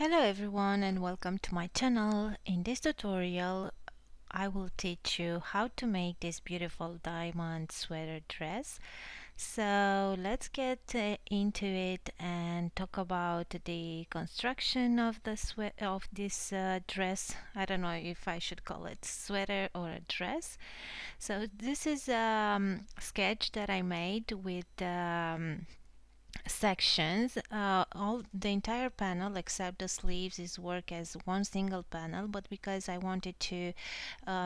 Hello everyone and welcome to my channel. In this tutorial I will teach you how to make this beautiful diamond sweater dress. So let's get into it and talk about the construction of this dress. I don't know if I should call it sweater or a dress. So this is a sketch that I made with sections. All the entire panel except the sleeves is work as one single panel, but because I wanted to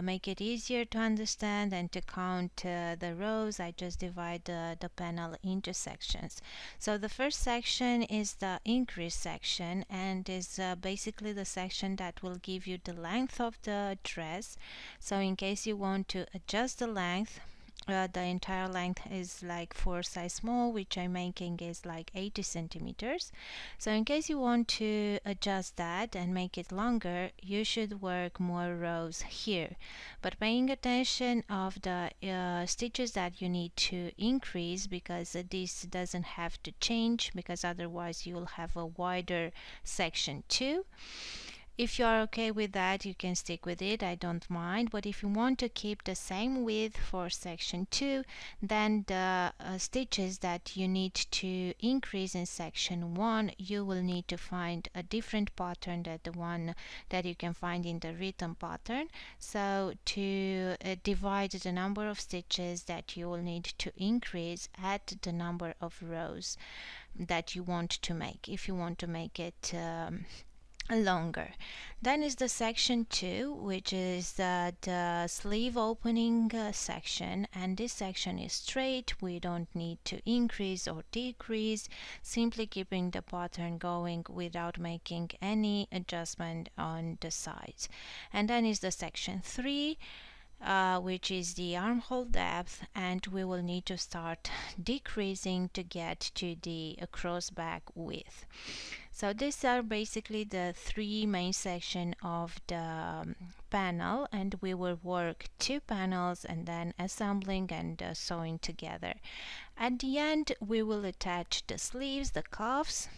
make it easier to understand and to count the rows, I just divide the panel into sections. So the first section is the increase section, and is basically the section that will give you the length of the dress. So in case you want to adjust the length, the entire length is like for size small, which I'm making is like 80 centimeters. So in case you want to adjust that and make it longer, you should work more rows here, but paying attention of the stitches that you need to increase, because this doesn't have to change, because otherwise you will have a wider section too. If you are okay with that, you can stick with it, I don't mind. But if you want to keep the same width for section 2, then the stitches that you need to increase in section 1, you will need to find a different pattern than the one that you can find in the written pattern. So to divide the number of stitches that you will need to increase at the number of rows that you want to make, if you want to make it longer. Then is the section 2, which is the sleeve opening section, and this section is straight. We don't need to increase or decrease, simply keeping the pattern going without making any adjustment on the sides. And then is the section 3, which is the armhole depth, and we will need to start decreasing to get to the cross back width. So these are basically the three main sections of the panel, and we will work two panels and then assembling and sewing together. At the end we will attach the sleeves, the cuffs,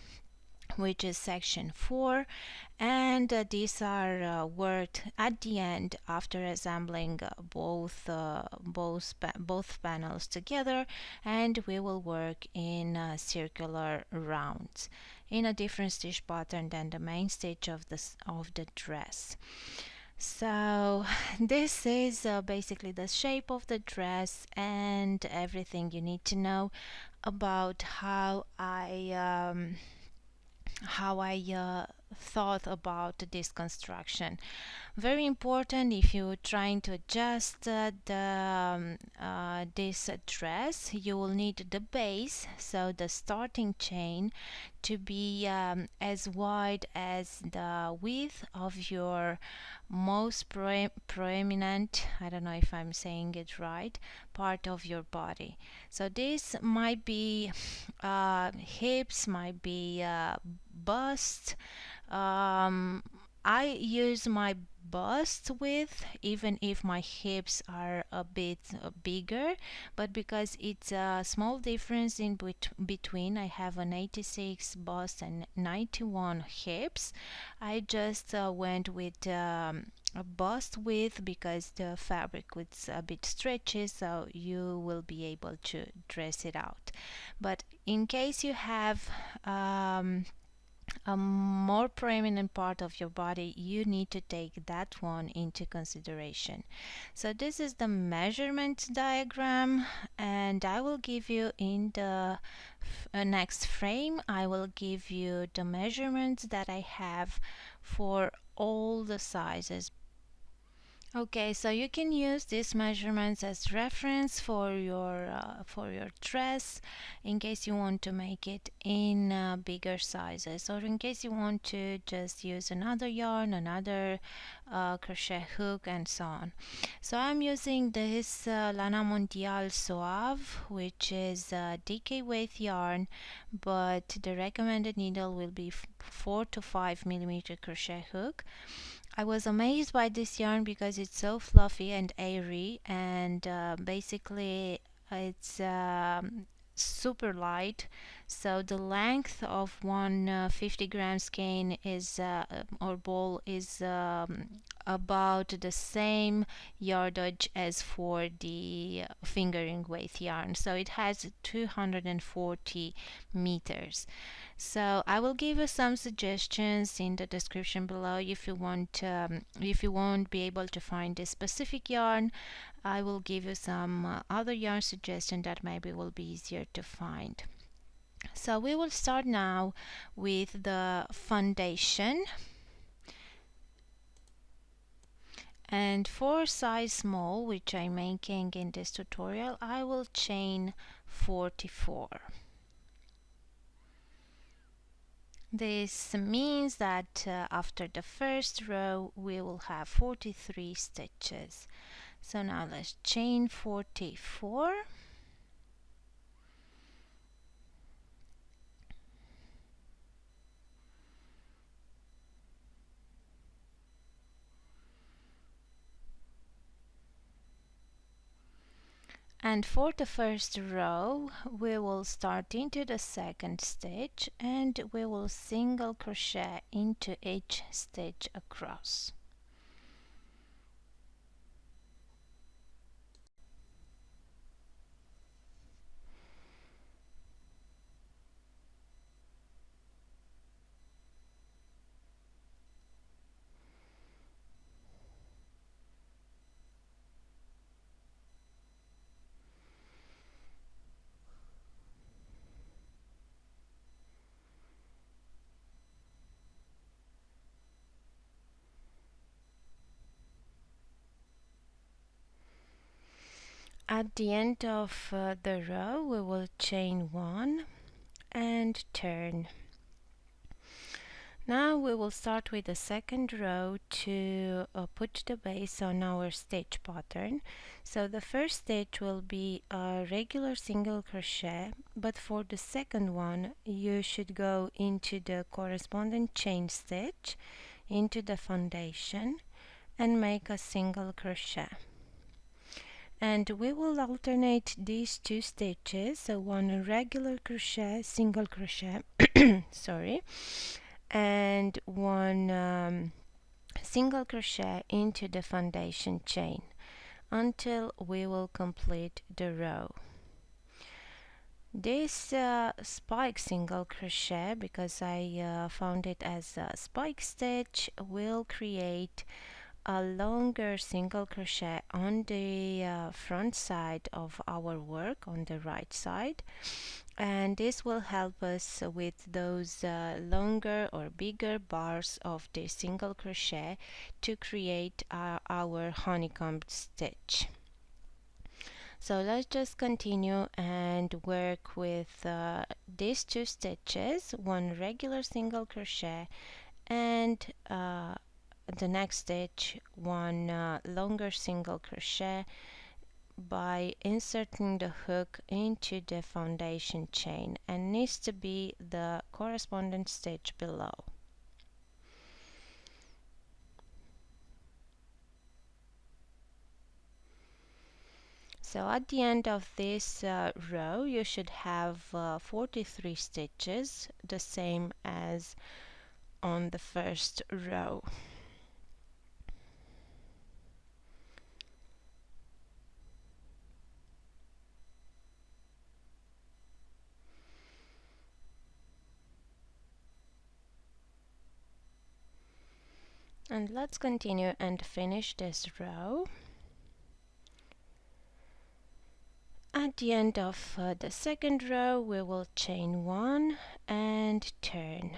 which is section 4, and these are worked at the end after assembling both panels together, and we will work in circular rounds in a different stitch pattern than the main stitch of the dress. So this is basically the shape of the dress and everything you need to know about how I thought about this construction. Very important if you're trying to adjust this dress, you will need the base, so the starting chain, to be as wide as the width of your most prominent, I don't know if I'm saying it right, part of your body. So this might be hips, might be bust. I use my bust width even if my hips are a bit bigger, but because it's a small difference in between, I have an 86 bust and 91 hips, I just went with a bust width because the fabric was a bit stretchy, so you will be able to dress it out. But in case you have a more prominent part of your body, you need to take that one into consideration. So this is the measurement diagram, and I will give you in the next frame, I will give you the measurements that I have for all the sizes. Okay, so you can use these measurements as reference for your dress, in case you want to make it in bigger sizes, or in case you want to just use another yarn, another crochet hook, and so on. So I'm using this Lana Mondial Soave, which is DK weight yarn, but the recommended needle will be 4 to 5 millimeter crochet hook. I was amazed by this yarn because it's so fluffy and airy, and basically it's super light, so the length of one 50-gram skein is or ball is about the same yardage as for the fingering weight yarn, so it has 240 meters. So I will give you some suggestions in the description below. If you want, if you won't be able to find a specific yarn, I will give you some other yarn suggestion that maybe will be easier to find. So we will start now with the foundation. And for size small, which I'm making in this tutorial, I will chain 44. This means that after the first row we will have 43 stitches. So now let's chain 44. And for the first row we will start into the second stitch and we will single crochet into each stitch across. At the end of the row we will chain 1 and turn. Now we will start with the second row to put the base on our stitch pattern. So the first stitch will be a regular single crochet, but for the second one you should go into the corresponding chain stitch into the foundation and make a single crochet. And we will alternate these two stitches, so one regular crochet, single crochet, sorry, and one single crochet into the foundation chain until we will complete the row. This spike single crochet, because I found it as a spike stitch, will create a longer single crochet on the front side of our work, on the right side, and this will help us with those longer or bigger bars of the single crochet to create our honeycomb stitch. So let's just continue and work with these two stitches, one regular single crochet and the next stitch one longer single crochet by inserting the hook into the foundation chain, and needs to be the corresponding stitch below. So at the end of this row you should have 43 stitches, the same as on the first row. And let's continue and finish this row. At the end of the second row we will chain 1 and turn.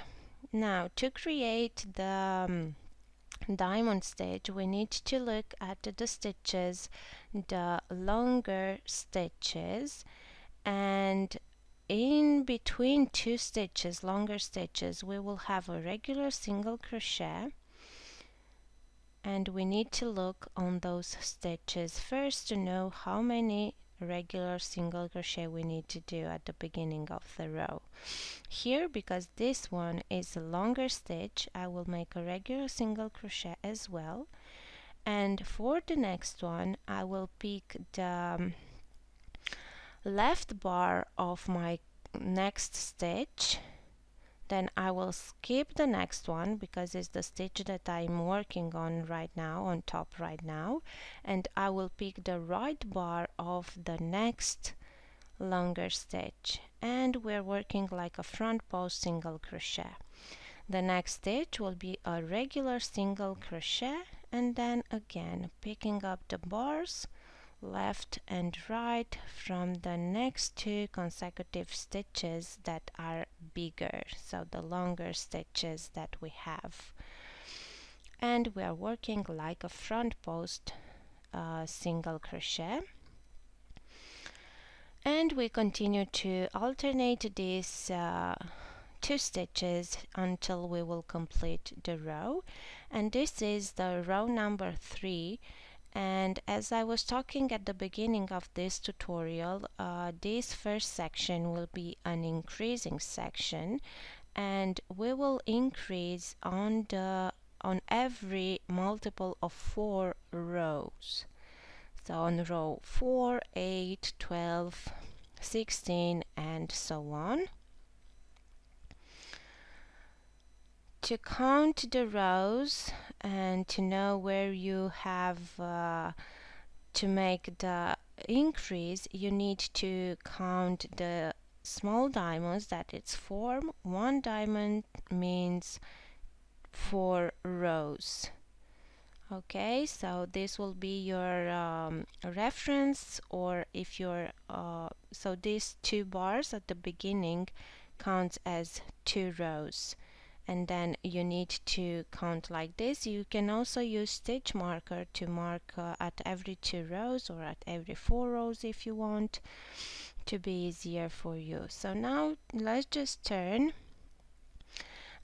Now to create the diamond stitch we need to look at the stitches, the longer stitches, and in between two stitches, longer stitches, we will have a regular single crochet, and we need to look on those stitches first to know how many regular single crochet we need to do at the beginning of the row. Here, because this one is a longer stitch, I will make a regular single crochet as well, and for the next one I will pick the left bar of my next stitch, then I will skip the next one because it's the stitch that I'm working on right now, on top right now, and I will pick the right bar of the next longer stitch, and we're working like a front post single crochet. The next stitch will be a regular single crochet, and then again picking up the bars left and right from the next two consecutive stitches that are bigger, so the longer stitches that we have, and we are working like a front post single crochet. And we continue to alternate these two stitches until we will complete the row, and this is the row number 3. And as I was talking at the beginning of this tutorial, this first section will be an increasing section, and we will increase on every multiple of 4 rows. So on row 4, 8, 12, 16, and so on. To count the rows and to know where you have to make the increase, you need to count the small diamonds, that it's 4. 1 diamond means 4 rows. Okay, so this will be your reference, or if you're so these 2 bars at the beginning counts as 2 rows, and then you need to count like this. You can also use stitch marker to mark at every 2 rows or at every 4 rows if you want to be easier for you. So now let's just turn,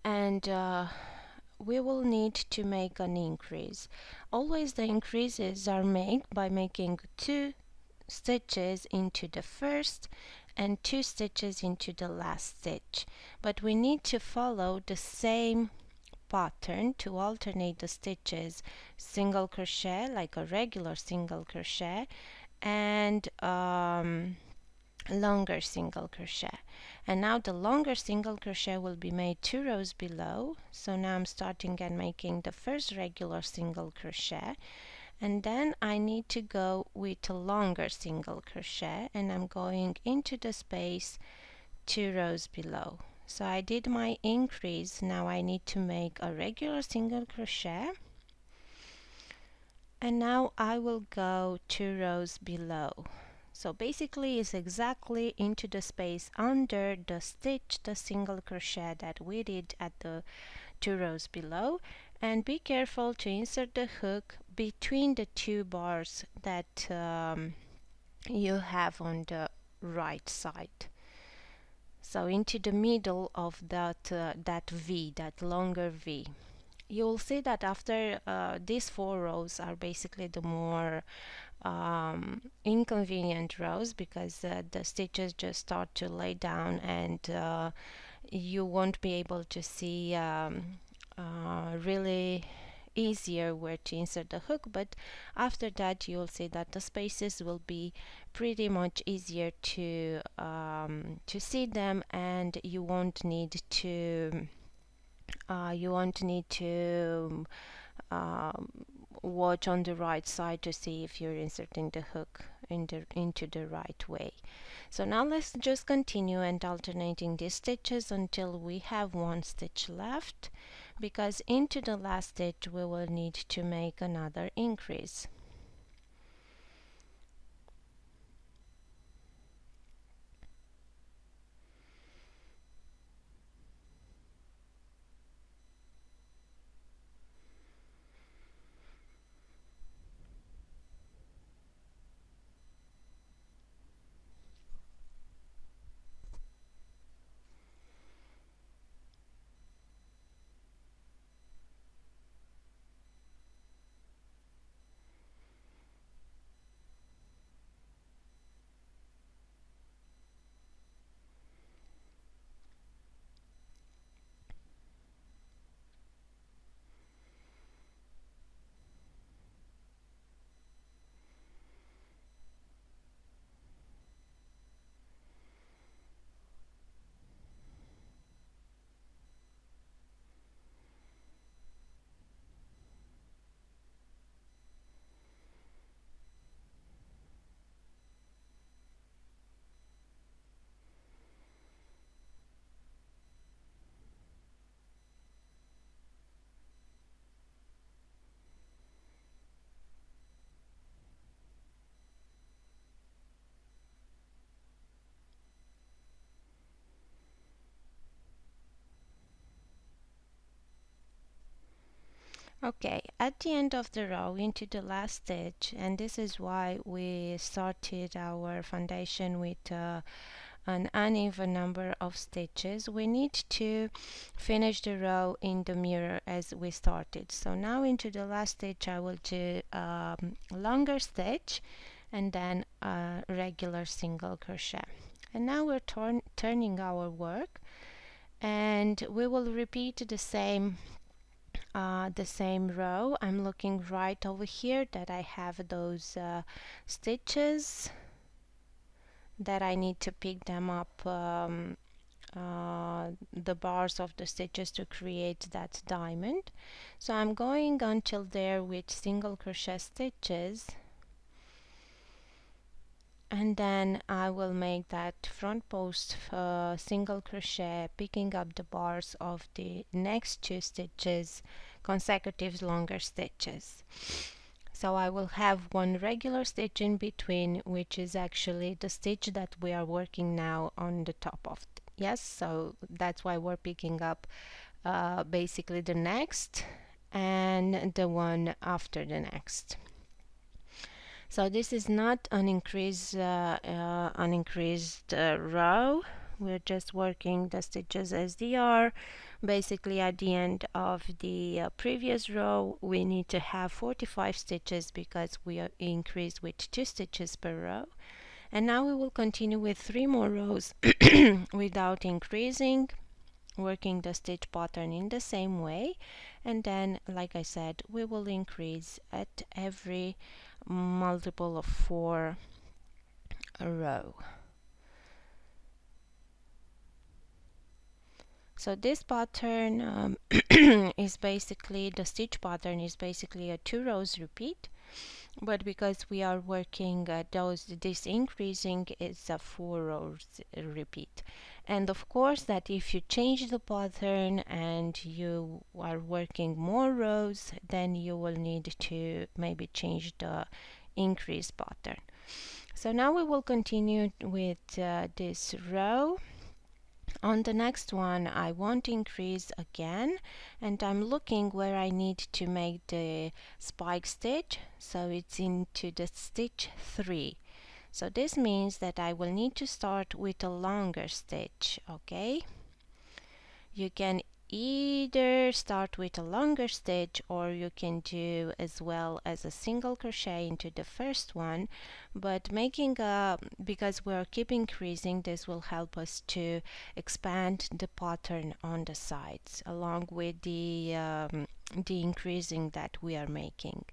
and we will need to make an increase. Always the increases are made by making 2 stitches into the first and 2 stitches into the last stitch, but we need to follow the same pattern to alternate the stitches: single crochet like a regular single crochet, and longer single crochet. And now the longer single crochet will be made 2 rows below. So now I'm starting and making the first regular single crochet, and then I need to go with a longer single crochet, and I'm going into the space 2 rows below. So I did my increase. Now I need to make a regular single crochet, and now I will go 2 rows below. So basically it's exactly into the space under the stitch, the single crochet that we did at the 2 rows below. And be careful to insert the hook between the 2 bars that you have on the right side. So into the middle of that V, that longer V. You'll see that after these 4 rows are basically the more inconvenient rows, because the stitches just start to lay down, and you won't be able to see really easier where to insert the hook. But after that you'll see that the spaces will be pretty much easier to see them, and you won't need to watch on the right side to see if you're inserting the hook into the right way. So now let's just continue and alternating these stitches until we have 1 stitch left, because into the last stitch we will need to make another increase. Okay, at the end of the row into the last stitch, and this is why we started our foundation with an uneven number of stitches, we need to finish the row in the mirror as we started. So now into the last stitch I will do longer stitch and then a regular single crochet. And now we're turning our work, and we will repeat the same row. I'm looking right over here that I have those stitches that I need to pick them up, the bars of the stitches to create that diamond. So I'm going until there with single crochet stitches, and then I will make that front post single crochet, picking up the bars of the next two stitches, consecutive longer stitches. So I will have one regular stitch in between, which is actually the stitch that we are working now on the top of. Yes, so that's why we're picking up basically the next and the one after the next. So this is not an increased row. We're just working the stitches as they are. Basically at the end of the previous row we need to have 45 stitches because we are increased with 2 stitches per row. And now we will continue with 3 more rows without increasing, working the stitch pattern in the same way, and then like I said we will increase at every multiple of 4 a row. So this pattern is basically, the stitch pattern is basically a 2 rows repeat, but because we are working this increasing, it's a 4 rows repeat. And of course that if you change the pattern and you are working more rows, then you will need to maybe change the increase pattern. So now we will continue with this row. On the next one I won't increase again, and I'm looking where I need to make the spike stitch, so it's into the stitch 3. So this means that I will need to start with a longer stitch. Okay, you can either start with a longer stitch or you can do as well as a single crochet into the first one, but making a, because we're keep increasing, this will help us to expand the pattern on the sides along with the increasing that we are making.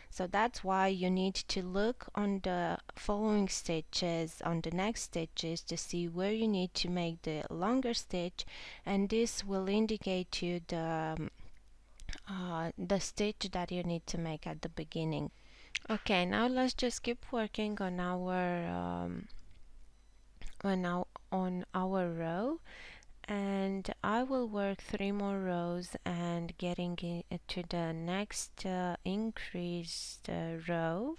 So that's why you need to look on the following stitches, on the next stitches, to see where you need to make the longer stitch, and this will indicate you the stitch that you need to make at the beginning. Okay, now let's just keep working on our row, and I will work 3 more rows and getting to the next increased row,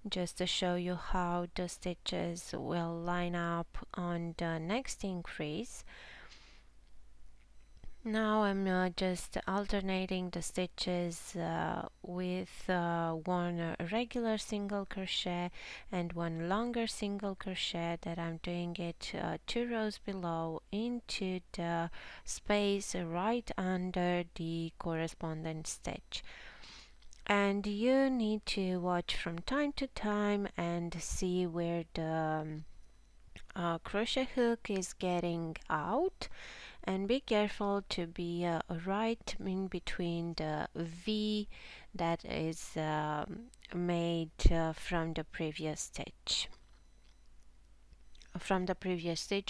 just to show you how the stitches will line up on the next increase. Now I'm just alternating the stitches with one regular single crochet and one longer single crochet that I'm doing it 2 rows below into the space right under the corresponding stitch. And you need to watch from time to time and see where the crochet hook is getting out, and be careful to be right in between the V that is made from the previous stitch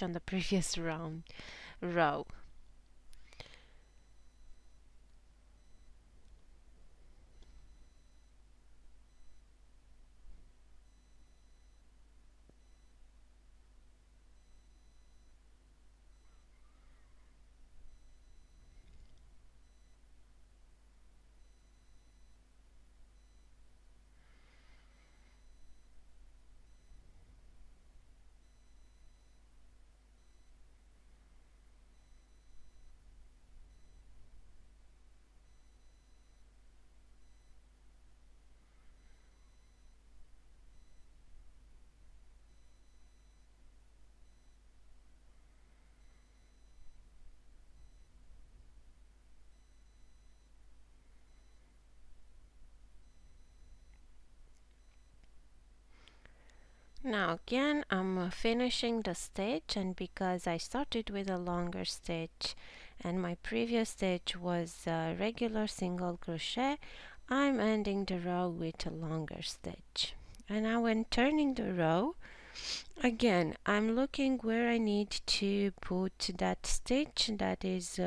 on the previous row. Now again I'm finishing the stitch, and because I started with a longer stitch and my previous stitch was a regular single crochet, I'm ending the row with a longer stitch. And now when turning the row, again I'm looking where I need to put that stitch that is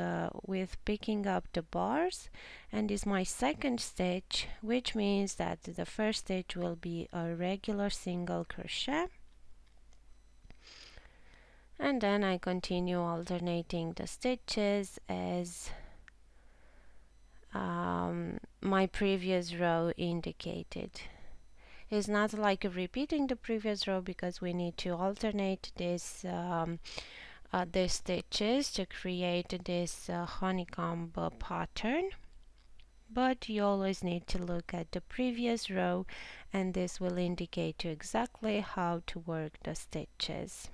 with picking up the bars, and is my second stitch, which means that the first stitch will be a regular single crochet, and then I continue alternating the stitches as my previous row indicated. It's not like repeating the previous row because we need to alternate these stitches to create this honeycomb pattern, but you always need to look at the previous row, and this will indicate you exactly how to work the stitches.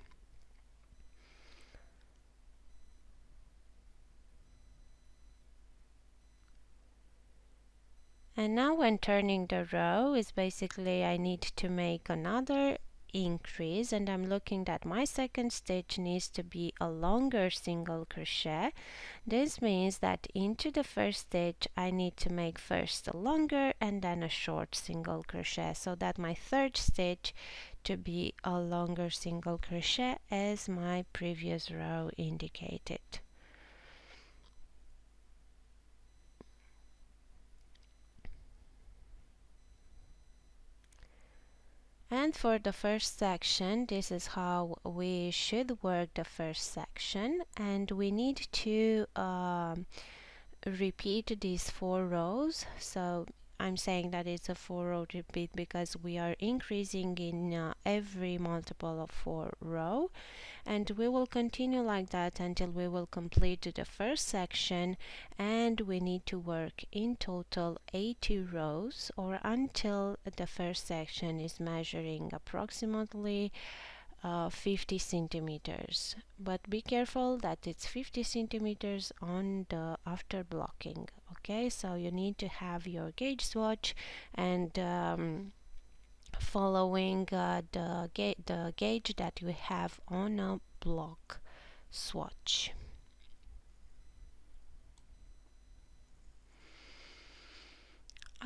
And now when turning the row is basically I need to make another increase, and I'm looking that my second stitch needs to be a longer single crochet. This means that into the first stitch I need to make first a longer and then a short single crochet, so that my third stitch to be a longer single crochet as my previous row indicated. And for the first section, this is how we should work the first section, and we need to repeat these 4 rows. So I'm saying that it's a 4-row repeat because we are increasing in every multiple of 4 row, and we will continue like that until we will complete the first section, and we need to work in total 80 rows, or until the first section is measuring approximately 50 centimeters, but be careful that it's 50 centimeters on the after blocking. Okay, so you need to have your gauge swatch and following the gauge that you have on a block swatch.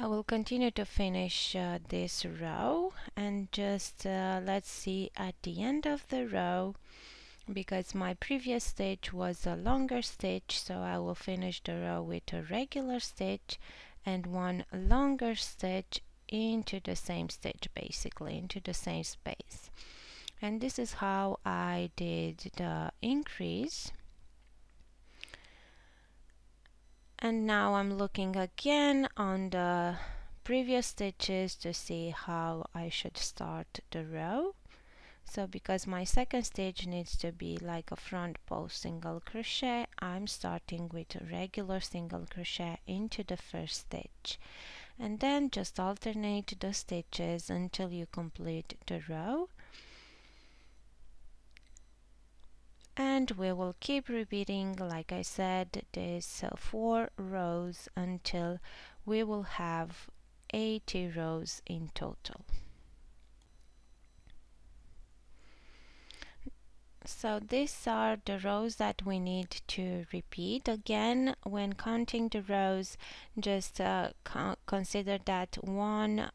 I will continue to finish this row, and just let's see at the end of the row, because my previous stitch was a longer stitch, so I will finish the row with a regular stitch and one longer stitch into the same stitch, basically into the same space. And this is how I did the increase. And now I'm looking again on the previous stitches to see how I should start the row. So because my second stitch needs to be like a front post single crochet, I'm starting with a regular single crochet into the first stitch, and then just alternate the stitches until you complete the row. And we will keep repeating, like I said, these 4 rows until we will have 80 rows in total. So these are the rows that we need to repeat. Again, when counting the rows, just consider that one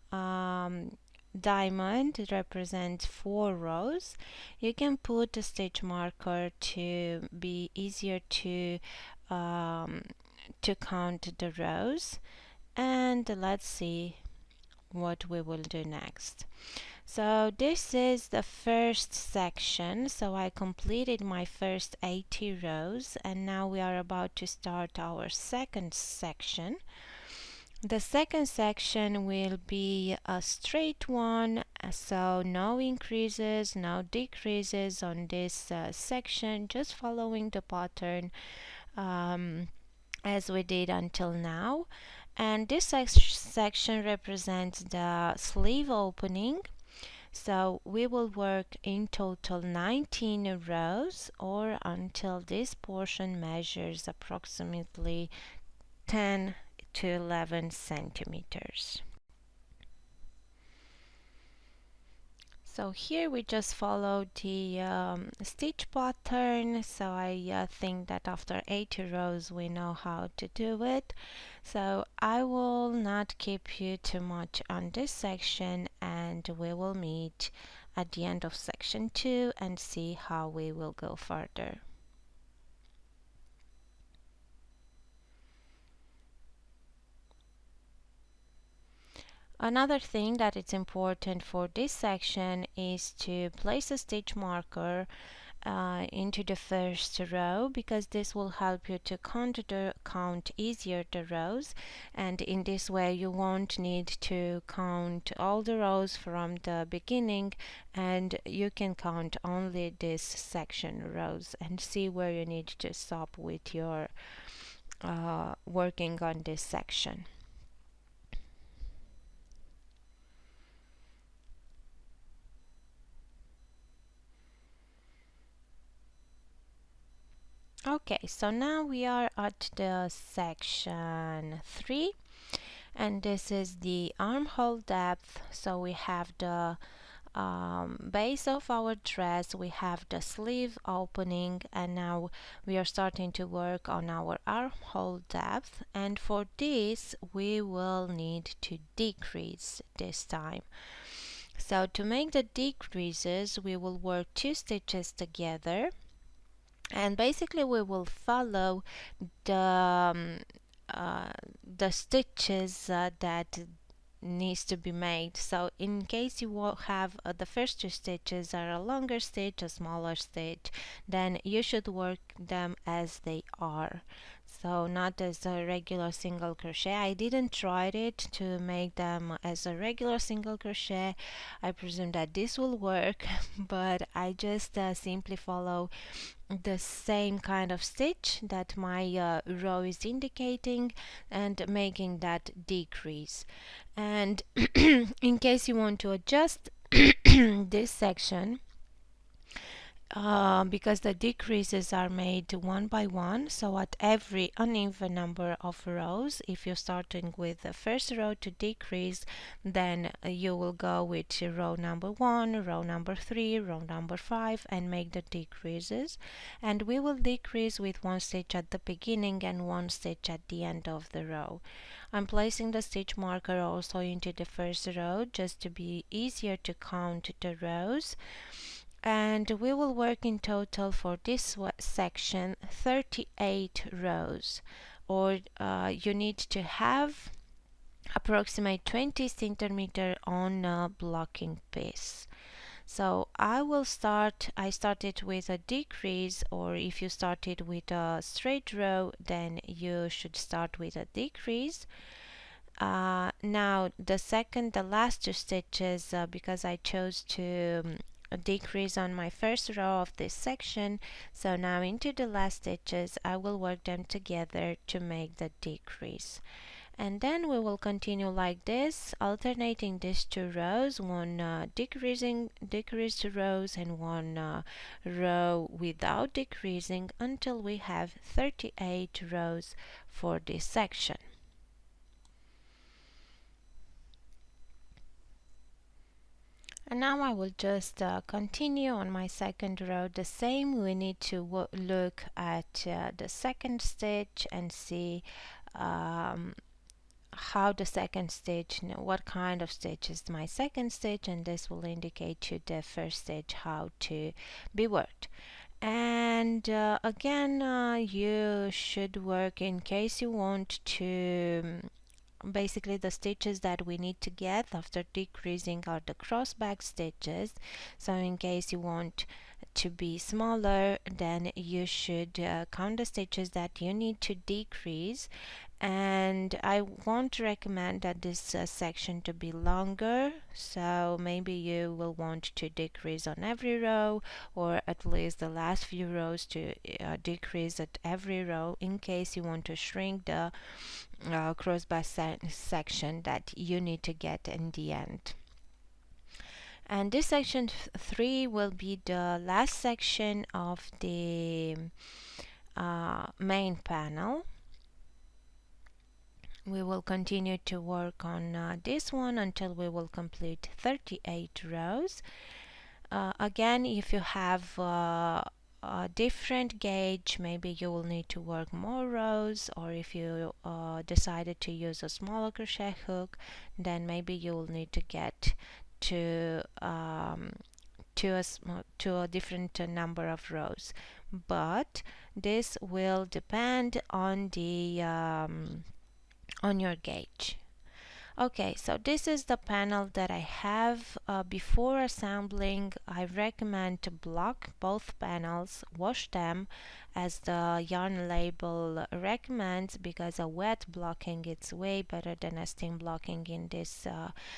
diamond represents 4 rows. You can put a stitch marker to be easier to count the rows. And let's see what we will do next. So this is the first section, so I completed my first 80 rows, and now we are about to start our second section. The second section will be a straight one, so no increases, no decreases on this section, just following the pattern as we did until now. And this section represents the sleeve opening. So we will work in total 19 rows, or until this portion measures approximately 10 to 11 centimeters. So here we just followed the stitch pattern. So I think that after 80 rows we know how to do it. So I will not keep you too much on this section, and we will meet at the end of section 2 and see how we will go further. Another thing that is important for this section is to place a stitch marker into the first row, because this will help you to count easier the rows, and in this way you won't need to count all the rows from the beginning, and you can count only this section rows and see where you need to stop with your working on this section. Okay, so now we are at the section 3, and this is the armhole depth. So we have the base of our dress, we have the sleeve opening, and now we are starting to work on our armhole depth, and for this we will need to decrease this time. So to make the decreases, we will work 2 stitches together, and basically we will follow the the stitches that needs to be made. So in case you will have the first 2 stitches are a longer stitch, a smaller stitch, then you should work them as they are, so not as a regular single crochet. I didn't try it to make them as a regular single crochet. I presume that this will work but I just simply follow the same kind of stitch that my row is indicating and making that decrease. And in case you want to adjust this section, because the decreases are made one by one, so at every uneven number of rows, if you're starting with the first row to decrease, then you will go with row number 1, row number 3, row number 5 and make the decreases, and we will decrease with 1 stitch at the beginning and 1 stitch at the end of the row. I'm placing the stitch marker also into the first row just to be easier to count the rows, and we will work in total for this section 38 rows, or you need to have approximate 20 centimeter on a blocking piece. So I started with a decrease, or if you started with a straight row then you should start with a decrease. Now the last 2 stitches, because I chose to decrease on my first row of this section, so now into the last stitches I will work them together to make the decrease, and then we will continue like this, alternating these 2 rows, one decreased rows and one row without decreasing, until we have 38 rows for this section. And now I will just continue on my second row the same. We need to look at the second stitch and see how the second stitch, what kind of stitch is my second stitch, and this will indicate to the first stitch how to be worked. And again, you should work, in case you want to basically the stitches that we need to get after decreasing are the cross back stitches, so in case you want to be smaller then you should count the stitches that you need to decrease, and I won't recommend that this section to be longer, so maybe you will want to decrease on every row, or at least the last few rows to decrease at every row, in case you want to shrink the crossbar section that you need to get in the end. And this section 3 will be the last section of the main panel. We will continue to work on this one until we will complete 38 rows. again, if you have a different gauge, maybe you will need to work more rows, or if you decided to use a smaller crochet hook, then maybe you will need to get to to a different number of rows. But this will depend on the on your gauge. Okay, so this is the panel that I have. Before assembling, I recommend to block both panels, wash them as the yarn label recommends, because a wet blocking is way better than a steam blocking in this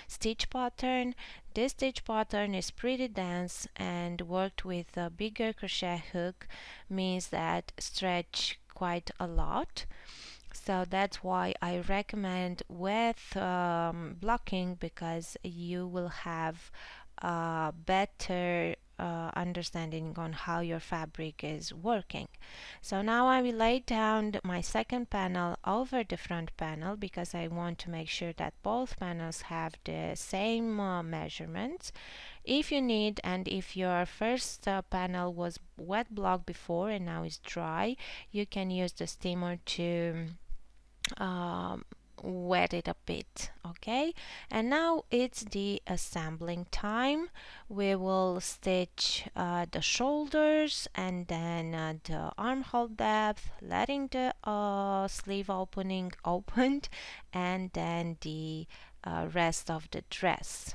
stitch pattern. This stitch pattern is pretty dense and worked with a bigger crochet hook means that stretch quite a lot. So that's why I recommend with blocking, because you will have a better understanding on how your fabric is working. So now I will lay down my second panel over the front panel, because I want to make sure that both panels have the same measurements. If you need, and if your first panel was wet block before and now is dry, you can use the steamer to wet it a bit. Okay, and now it's the assembling time. We will stitch the shoulders and then the armhole depth, letting the sleeve opening opened, and then the rest of the dress.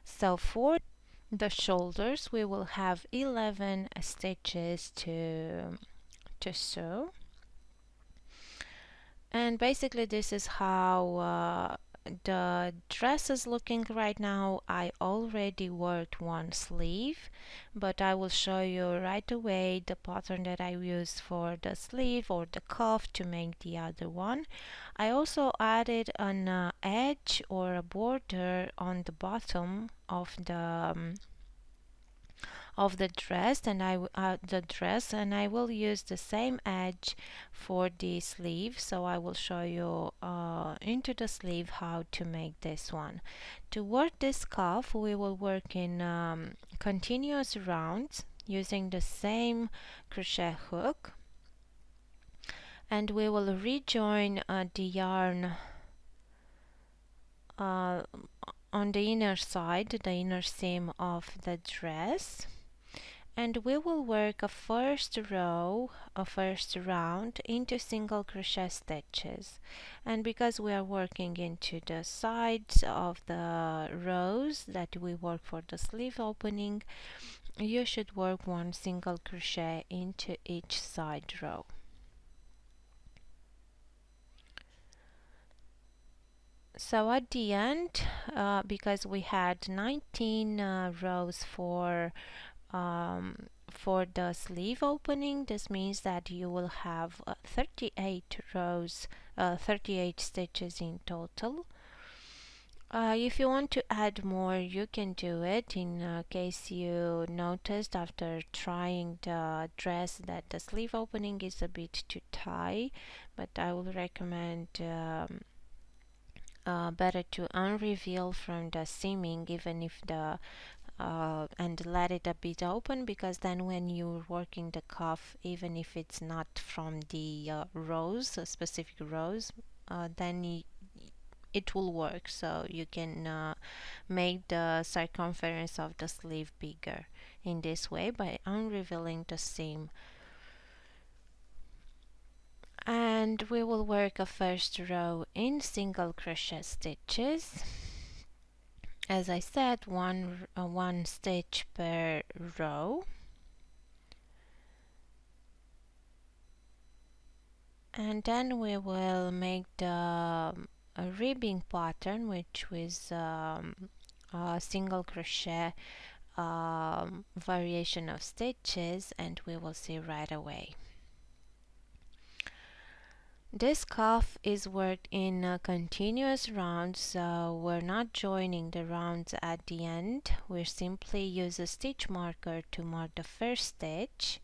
So for the shoulders we will have 11 stitches to sew. And basically this is how the dress is looking right now. I already worked one sleeve, but I will show you right away the pattern that I used for the sleeve or the cuff to make the other one. I also added an edge or a border on the bottom of the dress, and I will use the same edge for the sleeve. So I will show you into the sleeve how to make this one. To work this cuff we will work in continuous rounds using the same crochet hook, and we will rejoin the yarn on the inner side, the inner seam of the dress, and we will work a first round into single crochet stitches. And because we are working into the sides of the rows that we work for the sleeve opening, you should work one single crochet into each side row. So at the end, because we had 19 rows for the sleeve opening, this means that you will have 38 rows, 38 stitches in total. If you want to add more, you can do it. In case you noticed after trying the dress that the sleeve opening is a bit too tight, but I would recommend better to unreveal from the seaming, even if the and let it a bit open, because then when you're working the cuff, even if it's not from the rows, specific rows, then it will work. So you can make the circumference of the sleeve bigger in this way by unrevealing the seam. And we will work a first row in single crochet stitches. As I said, one stitch per row, and then we will make the ribbing pattern, which was a single crochet variation of stitches, and we will see right away. This cuff is worked in continuous rounds, so we're not joining the rounds at the end. We simply use a stitch marker to mark the first stitch.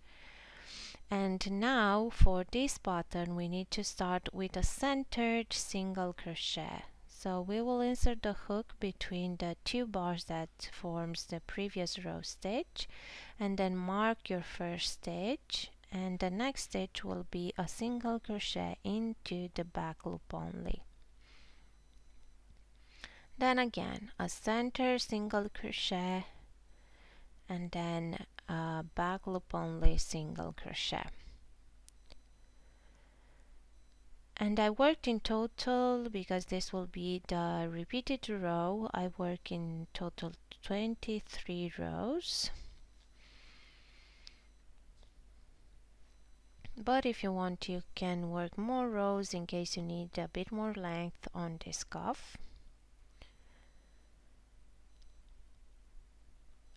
And now for this pattern we need to start with a centered single crochet. So we will insert the hook between the two bars that forms the previous row stitch, and then mark your first stitch, and the next stitch will be a single crochet into the back loop only. Then again a center single crochet, and then a back loop only single crochet. And I worked in total, because this will be the repeated row, I work in total 23 rows. But if you want, you can work more rows in case you need a bit more length on this cuff.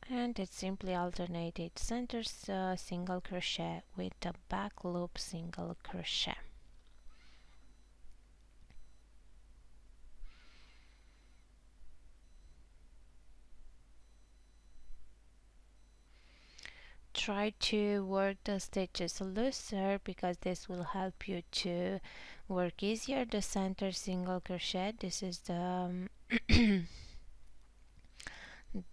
And it's simply alternated center single crochet with the back loop single crochet. Try to work the stitches looser, because this will help you to work easier the center single crochet. This is the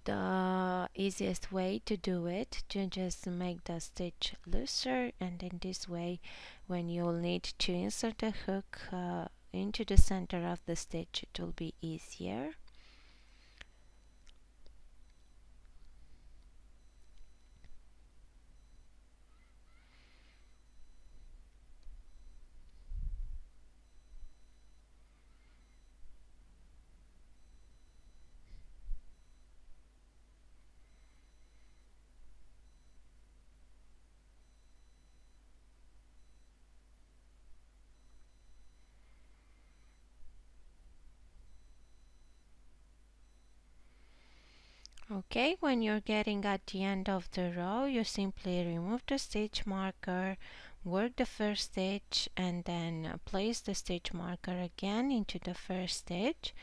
the easiest way to do it, to just make the stitch looser, and in this way when you'll need to insert the hook into the center of the stitch, it will be easier. Okay, when you're getting at the end of the row, you simply remove the stitch marker, work the first stitch, and then place the stitch marker again into the first stitch,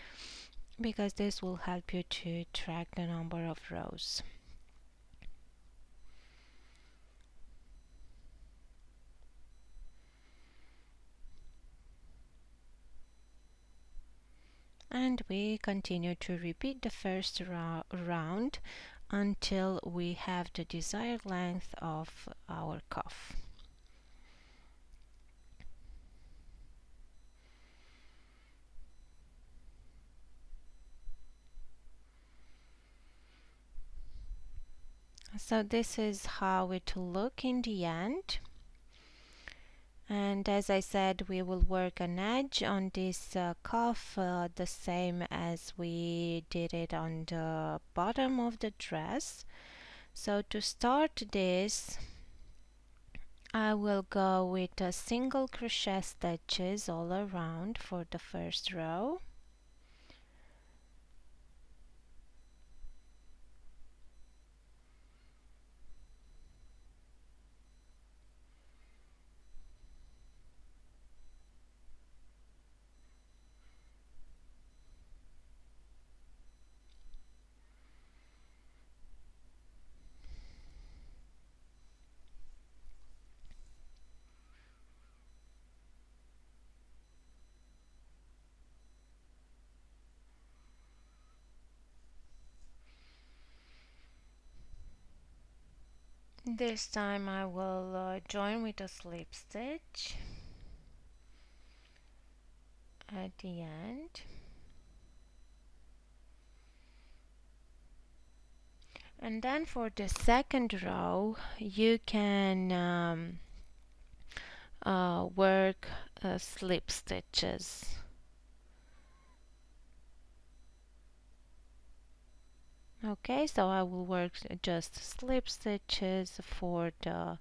because this will help you to track the number of rows. And we continue to repeat the first round until we have the desired length of our cuff. So this is how it will look in the end. And as I said, we will work an edge on this cuff the same as we did it on the bottom of the dress. So to start this, I will go with a single crochet stitches all around for the first row. This time I will join with a slip stitch at the end. And then for the second row, you can work slip stitches. Okay, so I will work just slip stitches for the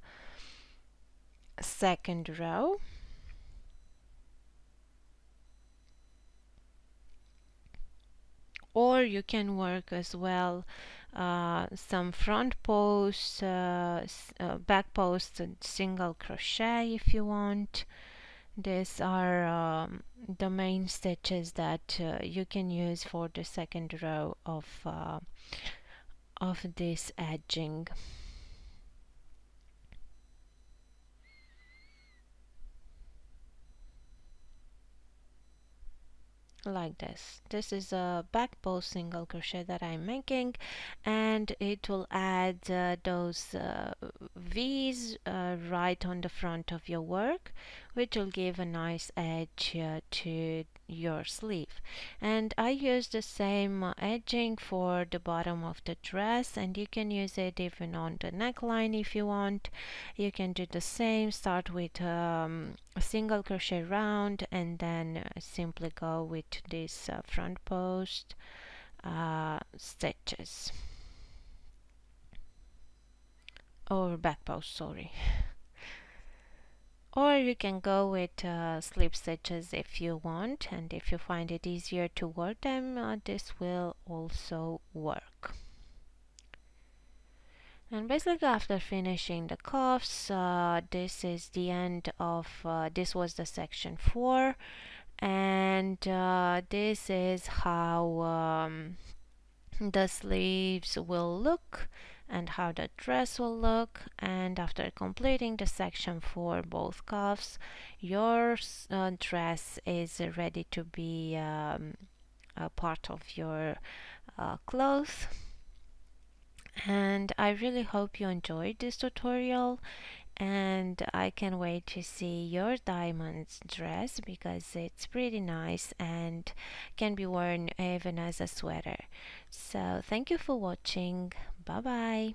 second row. Or you can work as well some front post, back post, and single crochet if you want. These are the main stitches that you can use for the second row of this edging. like this. This is a back post single crochet that I'm making, and it will add those V's right on the front of your work, which will give a nice edge to your sleeve. And I use the same edging for the bottom of the dress, and you can use it even on the neckline if you want. You can do the same, start with a single crochet round, and then simply go with this front post stitches, or back post, sorry. Or you can go with slip stitches if you want, and if you find it easier to work them, this will also work. And basically, after finishing the cuffs, this is the end of this was the section 4, and this is how the sleeves will look and how the dress will look. And after completing the section for both cuffs, your dress is ready to be a part of your clothes. And I really hope you enjoyed this tutorial, and I can wait to see your diamonds dress because it's pretty nice and can be worn even as a sweater. So thank you for watching. Bye bye.